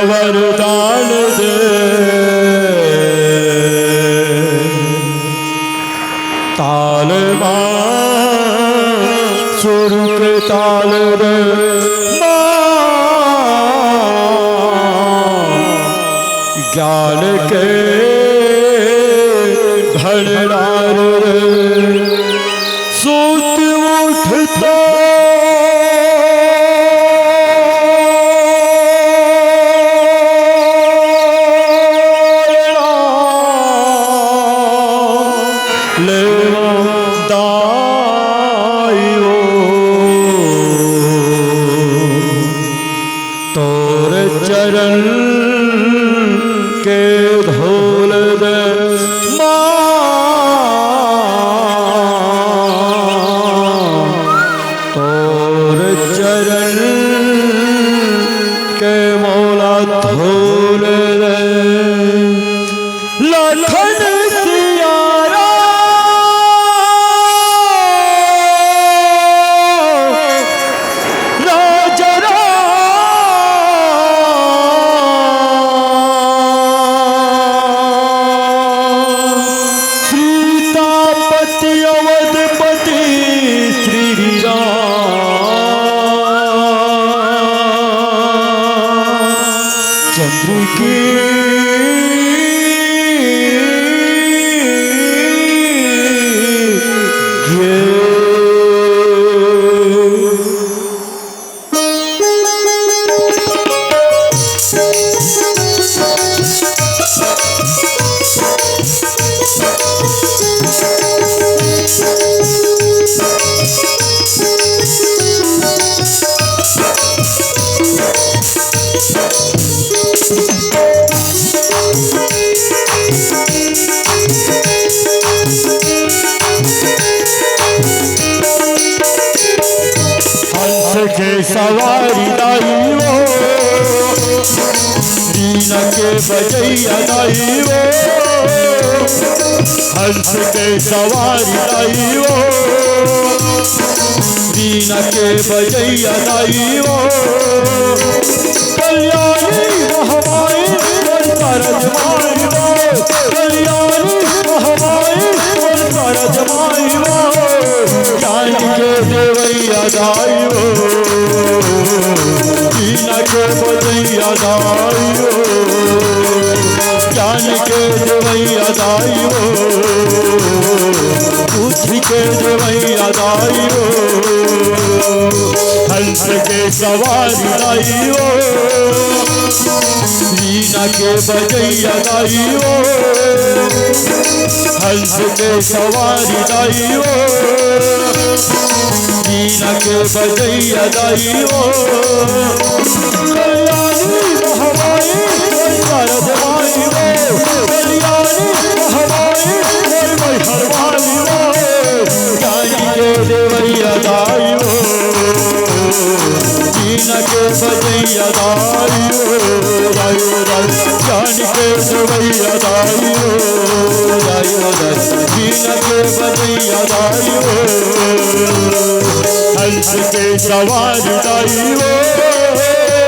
वरदान दे ताल सुर के ताल रे ज्ञान के भंडार रे सूत उठता चरण के धोल दे तोर चरण के मौला धोल दे लखन सियारा अवधपति श्री रामचंद्र की के सवारी दाई वो रीना के बजैया दाई वो हंस के सवारी दाई वो रीना के बजैया दाई वो कल्याणी महामाई रजमाई वो कल्याणी महामाई रजमाई वो ज्ञान के देवैया दाई वो रीना के बजैया दाई वो ज्ञान के देवैया दाई वो बुद्धि के देवैया दाई वो हंस के सवारी दाई वो रीना के बजैया दाई वो हंस के सवारी दाई वो रीना के बजैया दाई वो कल्याणी महामाई रजमाई वो कल्याणी महामाई हरवाली वो ज्ञानी के देवैया दाई वो रीना के बजैया दाई वो ज्ञानी के देवैया दाई हो वीणा के बजैया दाई हो हंस के सवारी दाई हो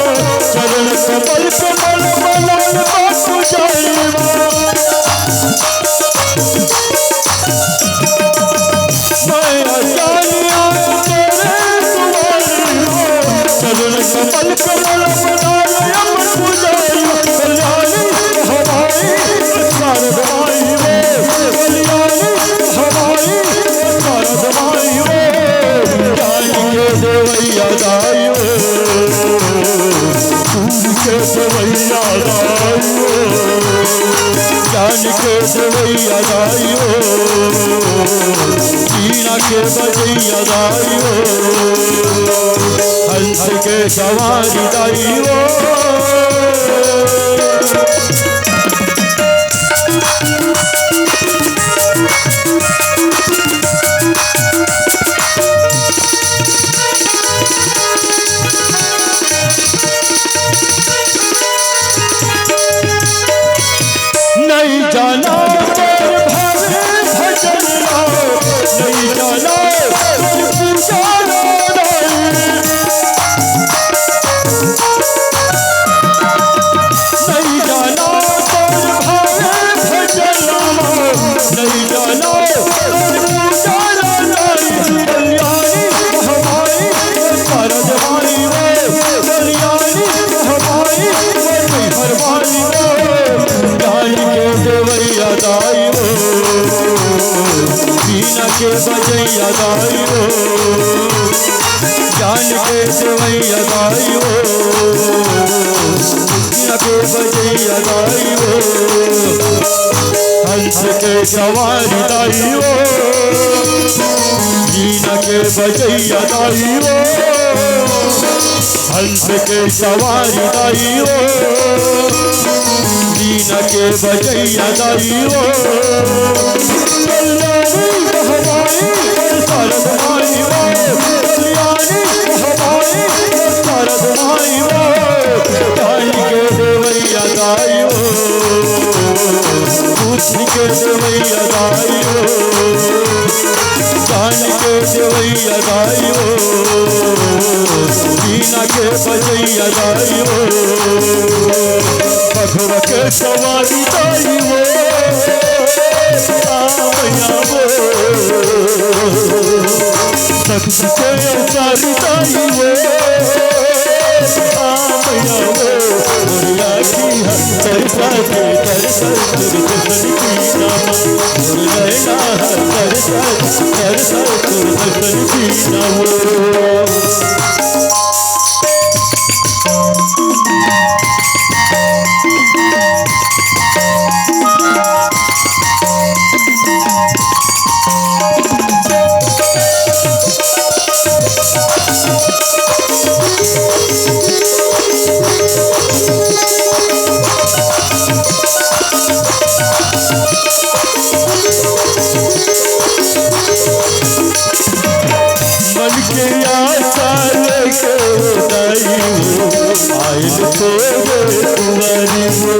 कमल कमल मलन बासु जाइबा मैं जानिया तेरे दुआरिया चरण कमल कमल मलन बासु जाइबा कल्याणी हमारी सरदाई वे कल्याणी हमारी सरदाई वे जानी के देवैया दाई वे के देवैया दाई हो जान के देवैया दाई हो वीणा के बजैया दाई हो हंस के सवारी दाई हो नहीं जाना तेरे भावे भजन लो नहीं जाना तेरे पूजा लो नहीं जाना तेरे भावे भजन लो नहीं जाना तेरे पूजा लो कल्याणी हमारी सरदाई वे कल्याणी हमारी हरवानी वे देवैया दाई हो वीणा के बजैया दाई हो जान के देवैया दाई हो वीणा के बजैया दाई हो हंस के सवारी दाई हो वीणा के बजैया दाई हो हंस के सवारी दाई हो वीणा के बजैया दाई हो कल्याणी हमारी सरदाई हो कल्याणी हमारी सरदाई हो जान के देवैया दाई हो बुद्धि के देवैया दाई हो जान के देवैया दाई हो वीणा के बजैया दाई हो भगवा के सवारी दाई हो आमया वो शक्ति के अवतारी दाई हो आमया वो दुनिया की हर साथी कर सर दर्शन की नाम लेना कर सर दर्शन की नाम मन के आशा लेके दाई हो आइल तोरे कुंवारी हो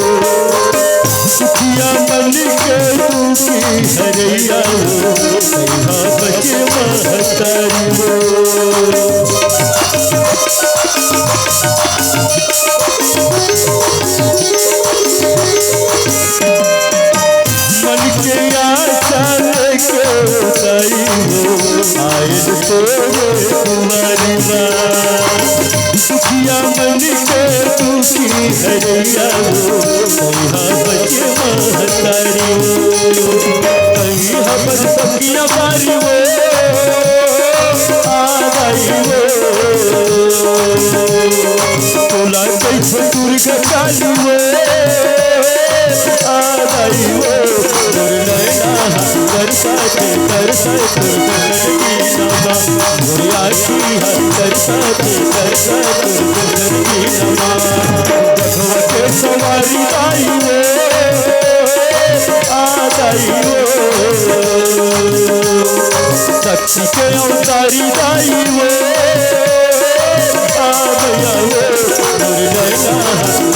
सुखिया मन के दुखी हरैया हो कहा बचे महतारी हो मन के आशा लेके दाई हो आइल तोरे कुंवारी सुखिया मन के दुखी हरैया हो कहा बचे महतारी हो कहीं हमर सखिया बारी हो आ गई हो तोला कैसे दुर्गा काली हो आ गई हो नैना कर साथे दुर्गा की नाम मोरी आखी है तरसते तरसा तुर दर्शन की नमा बघवा के सवारी दाई वो आ दाई वो शक्ति के अवतारी दाई वो आ गया वो मोरी नैना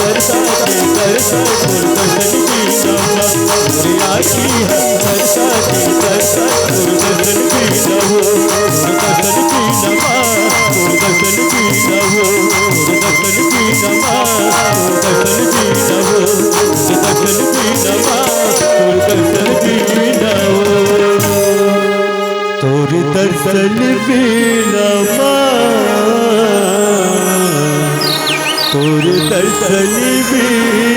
तरसते तरसा तुर दर्शन की नमा मोरी आखी है तरसते तरसा तुर दर्शन की नमो दर्शन की नमा दर्शन की नमो दर्शन की नमा दर्शन की नमो दर्शन की नमा दर्शन की नमो तोर दर्शन की नमा तोर दर्शन की